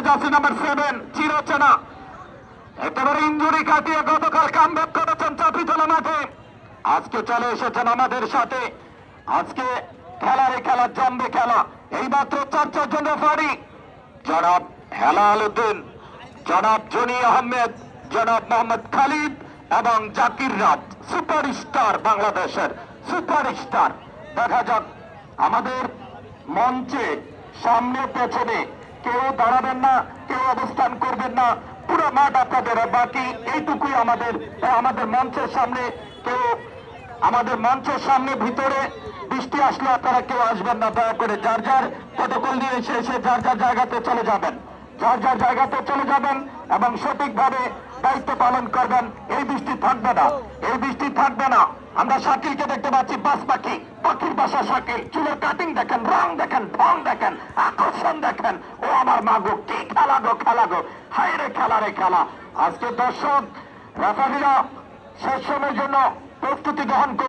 Jersey number 7 চিরচেনা একেবারে injury কাটিয়ে গতকাল কামব্যাক করেছেন চাপিতলা মাঠে। আজকে চলে এসেছেন আমাদের সাথে। আজকে খেলা জমবে খেলা। এইমাত্র 4 জন রেফারি, জনাব হেলাল উদ্দিন, জনাব জনি আহমেদ, জনাব মোহাম্মদ খালিদ এবং জাকির রাজ, সুপারস্টার, বাংলাদেশের সুপারস্টার। দেখা যাক, আমাদের মঞ্চে সামনে পেছনে কেউ দাঁড়াবেন না, কেউ অবস্থান করবেন না, পুরো মাঠ আপনাদের। বাকি এইটুকুই আমাদের মঞ্চের সামনে কেউ, আমাদের মঞ্চের সামনে ভিতরে বৃষ্টি আসলে আপনারা কেউ আসবেন না, দয়া করে যার যার প্রটোকল নিয়ে এসে যার যার জায়গাতে চলে যাবেন, যার যার জায়গাতে চলে যাবেন এবং সঠিকভাবে দায়িত্ব পালন করবেন। এই বৃষ্টি থাকবে না, এই বৃষ্টি থাকবে না। আমরা শাকিলকে দেখতে পাচ্ছি, বাস পাখি, পাখির বাসা শাকিল। চুলের কাটিং দেখেন, রং দেখেন, ঢং দেখেন, আকর্ষণ দেখেন। ও আমার মাগো, কি খেলা গো, খেলা গো, হায় রে খেলা রে খেলা। আজকে দর্শক রেফারিরা শেষ সময়ের জন্য প্রস্তুতি গ্রহণ